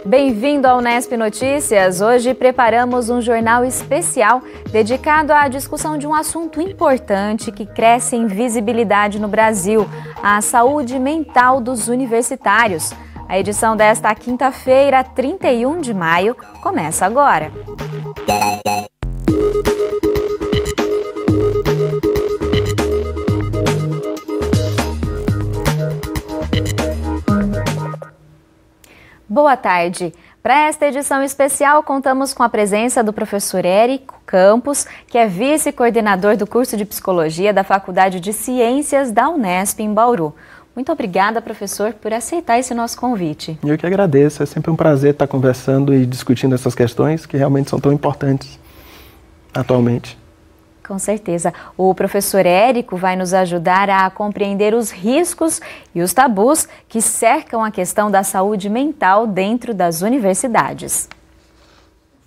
Bem-vindo ao Unesp Notícias. Hoje preparamos um jornal especial dedicado à discussão de um assunto importante que cresce em visibilidade no Brasil, a saúde mental dos universitários. A edição desta quinta-feira, 31 de maio, começa agora. Boa tarde. Para esta edição especial, contamos com a presença do professor Érico Campos, que é vice-coordenador do curso de Psicologia da Faculdade de Ciências da Unesp em Bauru. Muito obrigada, professor, por aceitar esse nosso convite. Eu que agradeço. É sempre um prazer estar conversando e discutindo essas questões que realmente são tão importantes atualmente. Com certeza. O professor Érico vai nos ajudar a compreender os riscos e os tabus que cercam a questão da saúde mental dentro das universidades.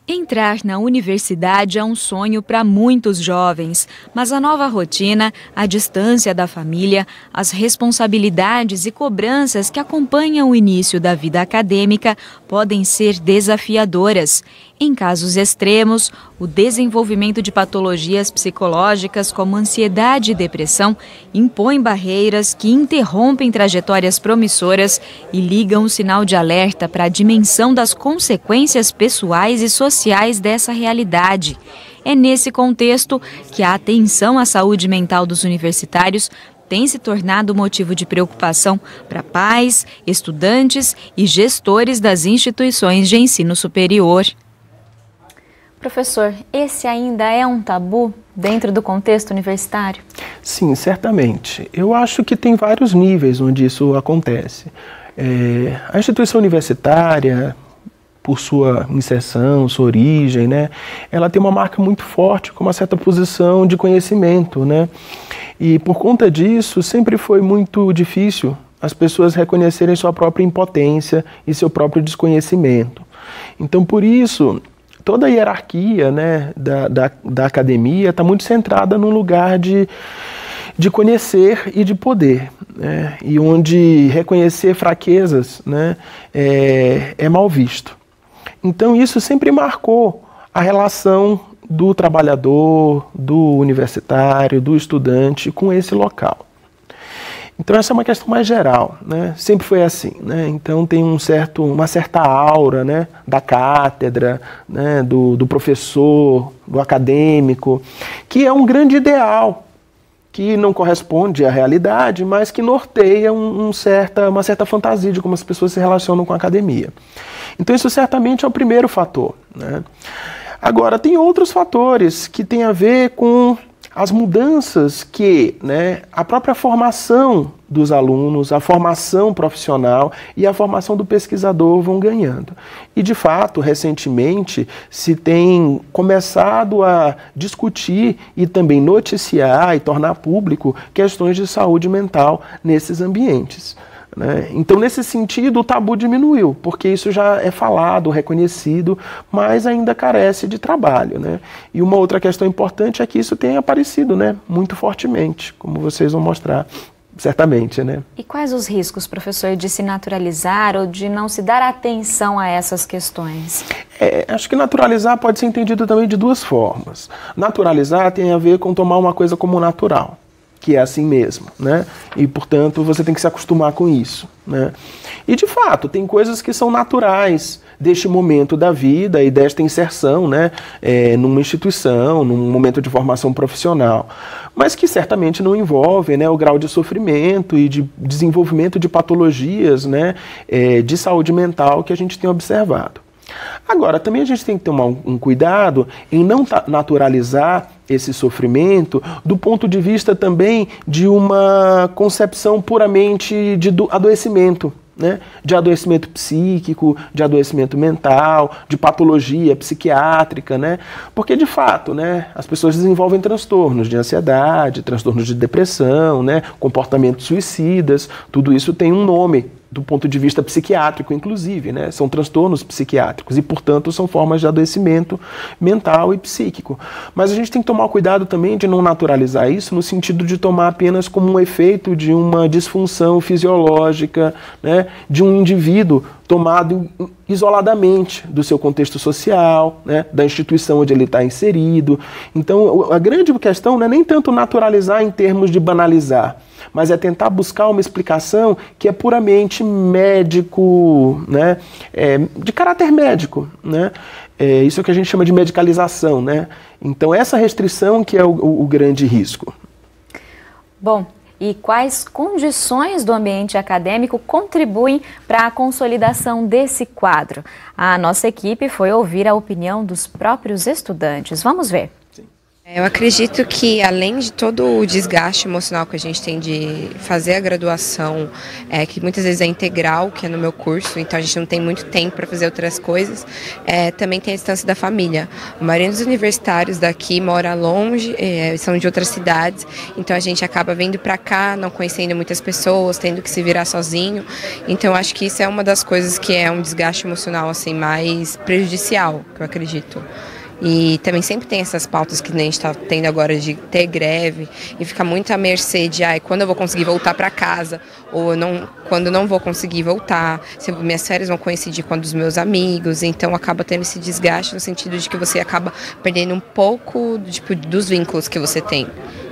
Entrar na universidade é um sonho para muitos jovens, mas a nova rotina, a distância da família, as responsabilidades e cobranças que acompanham o início da vida acadêmica podem ser desafiadoras. Em casos extremos, o desenvolvimento de patologias psicológicas como ansiedade e depressão impõe barreiras que interrompem trajetórias promissoras e ligam o sinal de alerta para a dimensão das consequências pessoais e sociais dessa realidade. É nesse contexto que a atenção à saúde mental dos universitários tem se tornado motivo de preocupação para pais, estudantes e gestores das instituições de ensino superior. Professor, esse ainda é um tabu dentro do contexto universitário? Sim, certamente. Eu acho que tem vários níveis onde isso acontece. A instituição universitária, por sua inserção, sua origem, né, ela tem uma marca muito forte com uma certa posição de conhecimento, né? E por conta disso, sempre foi muito difícil as pessoas reconhecerem sua própria impotência e seu próprio desconhecimento. Então, por isso, toda a hierarquia, né, da academia está muito centrada num lugar de conhecer e de poder, né, e onde reconhecer fraquezas, né, é mal visto. Então isso sempre marcou a relação do trabalhador, do universitário, do estudante com esse local. Então essa é uma questão mais geral, né? Sempre foi assim, né? Então tem uma certa aura, né, da cátedra, né, do professor, do acadêmico, que é um grande ideal, que não corresponde à realidade, mas que norteia uma certa fantasia de como as pessoas se relacionam com a academia. Então isso certamente é o primeiro fator, né? Agora, tem outros fatores que têm a ver com as mudanças que, né, a própria formação dos alunos, a formação profissional e a formação do pesquisador vão ganhando. E, de fato, recentemente se tem começado a discutir e também noticiar e tornar público questões de saúde mental nesses ambientes, né? Então, nesse sentido, o tabu diminuiu, porque isso já é falado, reconhecido, mas ainda carece de trabalho, né? E uma outra questão importante é que isso tem aparecido, né, muito fortemente, como vocês vão mostrar, certamente, né? E quais os riscos, professor, de se naturalizar ou de não se dar atenção a essas questões? Acho que naturalizar pode ser entendido também de duas formas. Naturalizar tem a ver com tomar uma coisa como natural, que é assim mesmo, né? E, portanto, você tem que se acostumar com isso, né? E, de fato, tem coisas que são naturais deste momento da vida e desta inserção, né, numa instituição, num momento de formação profissional, mas que certamente não envolvem, né, o grau de sofrimento e de desenvolvimento de patologias, né, de saúde mental que a gente tem observado. Agora, também a gente tem que tomar um cuidado em não naturalizar esse sofrimento do ponto de vista também de uma concepção puramente de adoecimento, né? De adoecimento psíquico, de adoecimento mental, de patologia psiquiátrica, né? Porque, de fato, né, as pessoas desenvolvem transtornos de ansiedade, transtornos de depressão, né, comportamentos suicidas, tudo isso tem um nome, do ponto de vista psiquiátrico, inclusive, né? São transtornos psiquiátricos e, portanto, são formas de adoecimento mental e psíquico. Mas a gente tem que tomar cuidado também de não naturalizar isso no sentido de tomar apenas como um efeito de uma disfunção fisiológica, né? De um indivíduo tomado isoladamente do seu contexto social, né? Da instituição onde ele está inserido. Então, a grande questão não é nem tanto naturalizar em termos de banalizar, mas é tentar buscar uma explicação que é puramente médico, né? De caráter médico, né? Isso é o que a gente chama de medicalização, né? Então, essa restrição que é o grande risco. Bom, e quais condições do ambiente acadêmico contribuem para a consolidação desse quadro? A nossa equipe foi ouvir a opinião dos próprios estudantes. Vamos ver. Eu acredito que, além de todo o desgaste emocional que a gente tem de fazer a graduação, que muitas vezes é integral, que é no meu curso, então a gente não tem muito tempo para fazer outras coisas, também tem a distância da família. A maioria dos universitários daqui mora longe, são de outras cidades, então a gente acaba vindo para cá, não conhecendo muitas pessoas, tendo que se virar sozinho. Então acho que isso é uma das coisas que é um desgaste emocional assim, mais prejudicial, que eu acredito. E também sempre tem essas pautas que nem a gente está tendo agora de ter greve e ficar muito à mercê de quando eu vou conseguir voltar para casa ou não, quando eu não vou conseguir voltar, se minhas férias vão coincidir com a dos meus amigos, então acaba tendo esse desgaste no sentido de que você acaba perdendo um pouco dos vínculos que você tem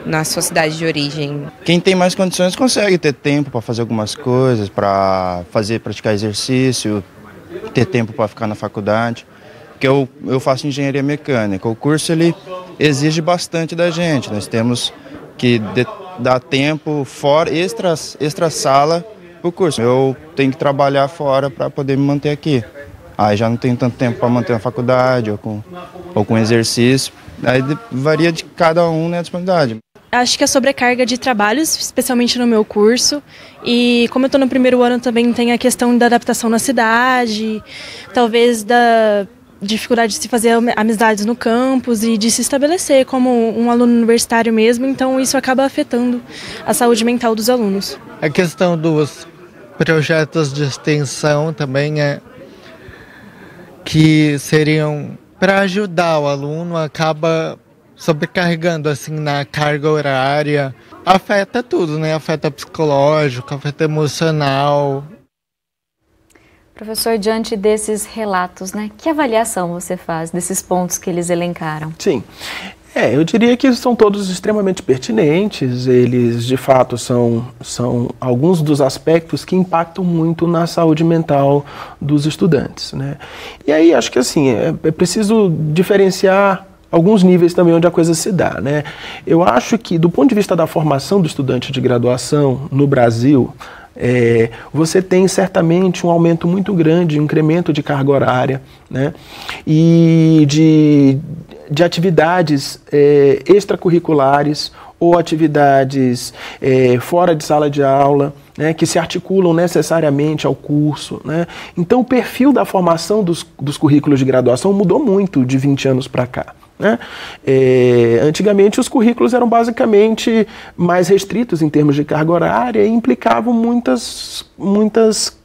na sua cidade de origem. Quem tem mais condições consegue ter tempo para fazer algumas coisas, para praticar exercício, ter tempo para ficar na faculdade. Porque eu faço engenharia mecânica. O curso ele exige bastante da gente. Nós temos que dar tempo fora, extra sala para o curso. Eu tenho que trabalhar fora para poder me manter aqui. Aí já não tenho tanto tempo para manter na faculdade ou com exercício. Aí varia de cada um, né, a disponibilidade. Acho que a sobrecarga de trabalhos, especialmente no meu curso, e como eu estou no primeiro ano também tem a questão da adaptação na cidade, talvez da dificuldade de se fazer amizades no campus e de se estabelecer como um aluno universitário mesmo, então isso acaba afetando a saúde mental dos alunos. A questão dos projetos de extensão também que seriam para ajudar o aluno, acaba sobrecarregando assim na carga horária, afeta tudo, né? Afeta psicológico, afeta emocional. Professor, diante desses relatos, né, que avaliação você faz desses pontos que eles elencaram? Sim, eu diria que são todos extremamente pertinentes, eles de fato são alguns dos aspectos que impactam muito na saúde mental dos estudantes, né? E aí acho que assim, é preciso diferenciar alguns níveis também onde a coisa se dá, né? Eu acho que do ponto de vista da formação do estudante de graduação no Brasil, você tem certamente um aumento muito grande, um incremento de carga horária, né? E de atividades extracurriculares ou atividades fora de sala de aula, né, que se articulam necessariamente ao curso, né? Então o perfil da formação dos currículos de graduação mudou muito de 20 anos para cá, né? Antigamente os currículos eram basicamente mais restritos em termos de carga horária e implicavam muitas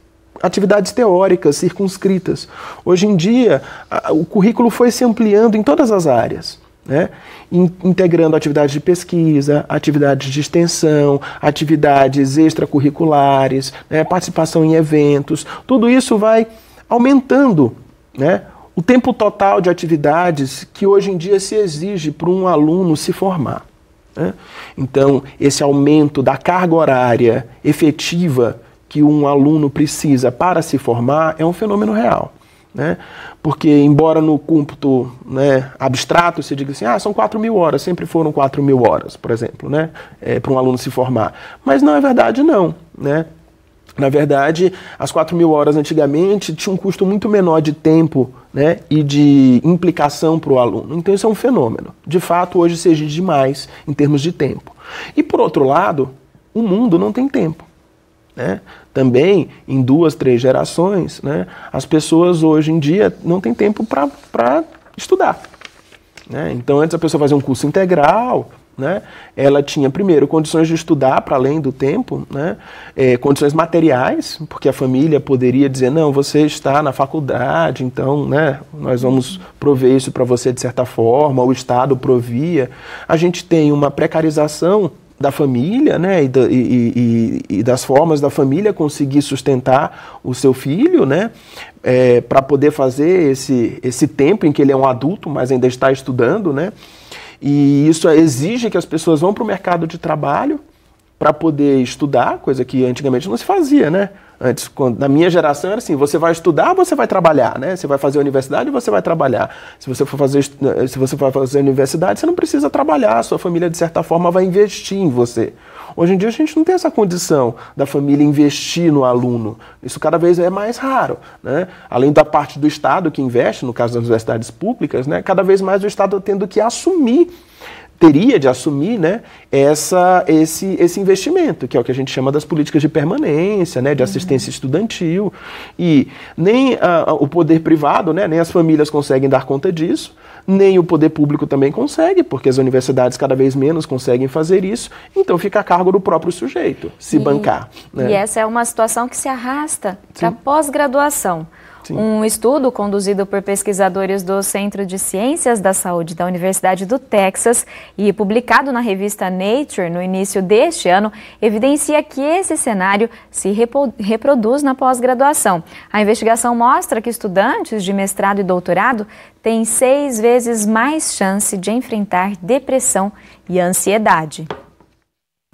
atividades teóricas circunscritas. Hoje em dia o currículo foi se ampliando em todas as áreas, né? Integrando atividades de pesquisa, atividades de extensão, atividades extracurriculares, né? Participação em eventos, tudo isso vai aumentando, né, o tempo total de atividades que hoje em dia se exige para um aluno se formar, né? Então, esse aumento da carga horária efetiva que um aluno precisa para se formar é um fenômeno real, né? Porque, embora no cômputo, né, abstrato se diga assim, são 4.000 horas, sempre foram 4.000 horas, por exemplo, né, para um aluno se formar. Mas não é verdade, não, né? Na verdade, as 4.000 horas antigamente tinham um custo muito menor de tempo, né, e de implicação para o aluno. Então isso é um fenômeno. De fato, hoje se exige mais em termos de tempo. E por outro lado, o mundo não tem tempo, né? Também, em 2, 3 gerações, né, as pessoas hoje em dia não têm tempo para estudar, né? Então antes a pessoa fazia um curso integral, né? Ela tinha, primeiro, condições de estudar para além do tempo, né? Condições materiais, porque a família poderia dizer, não, você está na faculdade, então, né, nós vamos prover isso para você de certa forma, o Estado provia. A gente tem uma precarização da família, né, e das formas da família conseguir sustentar o seu filho, né, para poder fazer esse tempo em que ele é um adulto, mas ainda está estudando, né, e isso exige que as pessoas vão para o mercado de trabalho para poder estudar, coisa que antigamente não se fazia, né? Antes, na minha geração, era assim, você vai estudar ou você vai trabalhar, né? Você vai fazer a universidade ou você vai trabalhar. Se você for fazer a universidade, você não precisa trabalhar, a sua família, de certa forma, vai investir em você. Hoje em dia, a gente não tem essa condição da família investir no aluno. Isso cada vez é mais raro, né? Além da parte do Estado que investe, no caso das universidades públicas, né? Cada vez mais o Estado tendo que teria de assumir, né, esse investimento, que é o que a gente chama das políticas de permanência, né, de assistência estudantil, e nem o poder privado, né, nem as famílias conseguem dar conta disso, nem o poder público também consegue, porque as universidades cada vez menos conseguem fazer isso, então fica a cargo do próprio sujeito se bancar. Né? E essa é uma situação que se arrasta para pós-graduação. Sim. Um estudo conduzido por pesquisadores do Centro de Ciências da Saúde da Universidade do Texas e publicado na revista Nature no início deste ano, evidencia que esse cenário se reproduz na pós-graduação. A investigação mostra que estudantes de mestrado e doutorado têm 6 vezes mais chance de enfrentar depressão e ansiedade.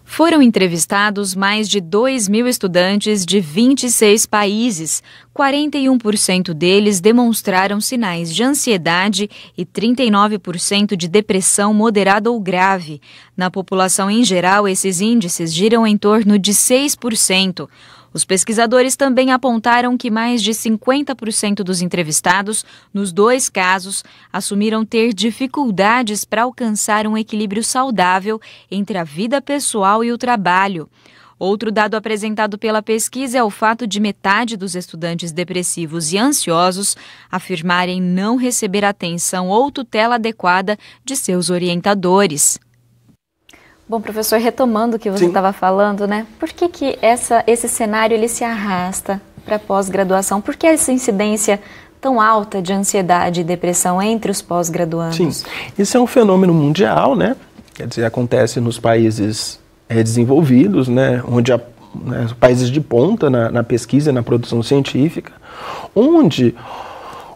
Foram entrevistados mais de 2.000 estudantes de 26 países. 41% deles demonstraram sinais de ansiedade e 39% de depressão moderada ou grave. Na população em geral, esses índices giram em torno de 6%. Os pesquisadores também apontaram que mais de 50% dos entrevistados, nos 2 casos, assumiram ter dificuldades para alcançar um equilíbrio saudável entre a vida pessoal e o trabalho. Outro dado apresentado pela pesquisa é o fato de metade dos estudantes depressivos e ansiosos afirmarem não receber atenção ou tutela adequada de seus orientadores. Bom, professor, retomando o que você estava falando, né? Por que esse cenário ele se arrasta para pós-graduação? Por que essa incidência tão alta de ansiedade e depressão entre os pós-graduandos? Sim, isso é um fenômeno mundial, né? Quer dizer, acontece nos países desenvolvidos, né? Onde os países de ponta na pesquisa e na produção científica, onde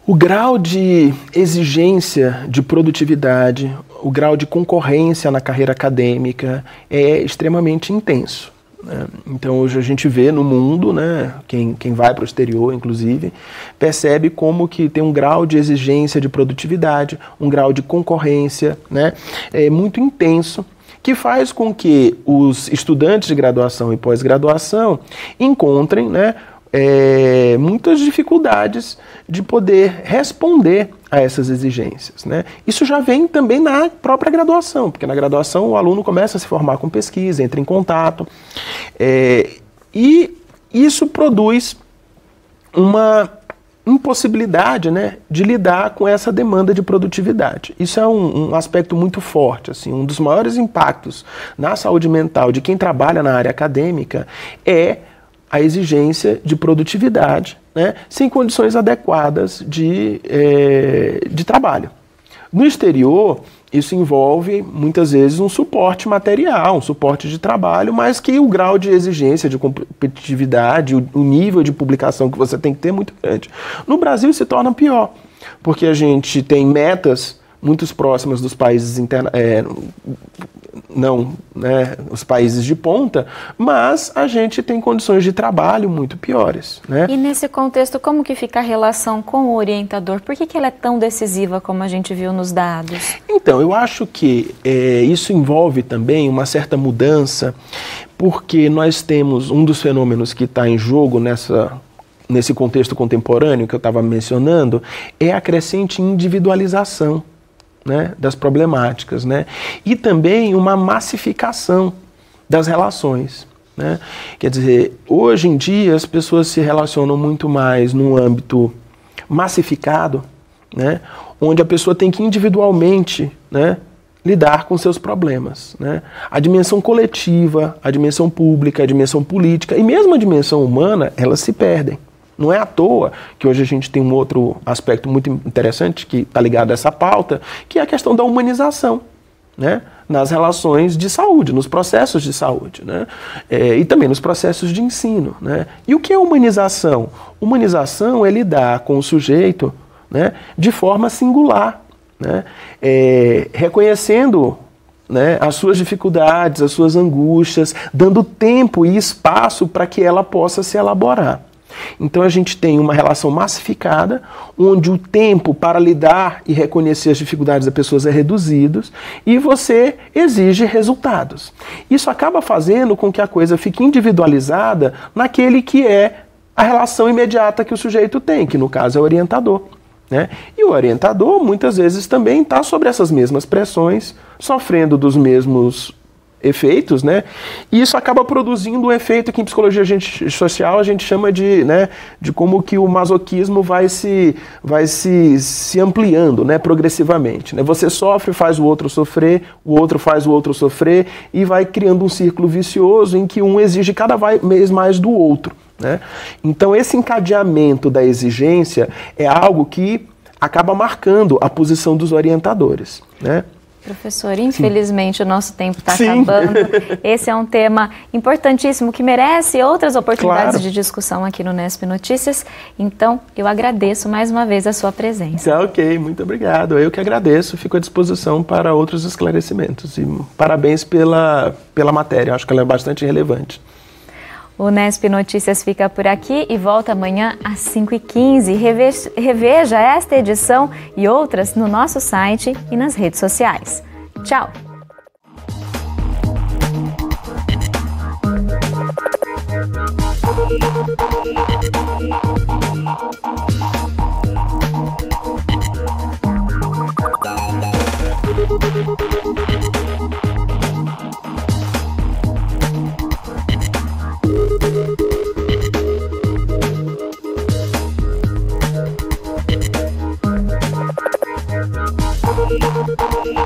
o grau de exigência de produtividade, o grau de concorrência na carreira acadêmica é extremamente intenso. Né? Então hoje a gente vê no mundo, né, quem vai para o exterior inclusive, percebe como que tem um grau de exigência de produtividade, um grau de concorrência, né, muito intenso, que faz com que os estudantes de graduação e pós-graduação encontrem, né, muitas dificuldades de poder responder a essas exigências. Né? Isso já vem também na própria graduação, porque na graduação o aluno começa a se formar com pesquisa, entra em contato, e isso produz uma impossibilidade, né, de lidar com essa demanda de produtividade. Isso é um aspecto muito forte, assim, um dos maiores impactos na saúde mental de quem trabalha na área acadêmica é a exigência de produtividade, né, sem condições adequadas de trabalho. No exterior, isso envolve, muitas vezes, um suporte material, um suporte de trabalho, mas que o grau de exigência, de competitividade, o nível de publicação que você tem que ter é muito grande. No Brasil se torna pior, porque a gente tem metas muito próximas dos países os países de ponta, mas a gente tem condições de trabalho muito piores. Né? E nesse contexto, como que fica a relação com o orientador? Por que ela é tão decisiva como a gente viu nos dados? Então, eu acho que isso envolve também uma certa mudança, porque nós temos um dos fenômenos que está em jogo nesse contexto contemporâneo que eu estava mencionando, é a crescente individualização, né, das problemáticas, né, e também uma massificação das relações. Né? Quer dizer, hoje em dia as pessoas se relacionam muito mais num âmbito massificado, né, onde a pessoa tem que individualmente, né, lidar com seus problemas, né? A dimensão coletiva, a dimensão pública, a dimensão política e mesmo a dimensão humana, elas se perdem. Não é à toa que hoje a gente tem um outro aspecto muito interessante que está ligado a essa pauta, que é a questão da humanização, né? Nas relações de saúde, nos processos de saúde, né? E também nos processos de ensino, né? E o que é humanização? Humanização é lidar com o sujeito, né, de forma singular, né? Reconhecendo, né, as suas dificuldades, as suas angústias, dando tempo e espaço para que ela possa se elaborar. Então a gente tem uma relação massificada, onde o tempo para lidar e reconhecer as dificuldades das pessoas é reduzido e você exige resultados. Isso acaba fazendo com que a coisa fique individualizada naquele que é a relação imediata que o sujeito tem, que no caso é o orientador, né? E o orientador muitas vezes também está sobre essas mesmas pressões, sofrendo dos mesmos efeitos, né? E isso acaba produzindo um efeito que em psicologia social a gente chama de, né, de como que o masoquismo vai se ampliando, né, progressivamente, né? Você sofre, faz o outro sofrer, o outro faz o outro sofrer e vai criando um círculo vicioso em que um exige cada vez mais do outro, né? Então esse encadeamento da exigência é algo que acaba marcando a posição dos orientadores, né? Professor, infelizmente o nosso tempo está acabando. Esse é um tema importantíssimo que merece outras oportunidades de discussão aqui no Unesp Notícias. Então, eu agradeço mais uma vez a sua presença. Tá, ok, muito obrigado. Eu que agradeço, fico à disposição para outros esclarecimentos. E parabéns pela matéria, acho que ela é bastante relevante. O Unesp Notícias fica por aqui e volta amanhã às 5h15. Reveja esta edição e outras no nosso site e nas redes sociais. Tchau! Thank you.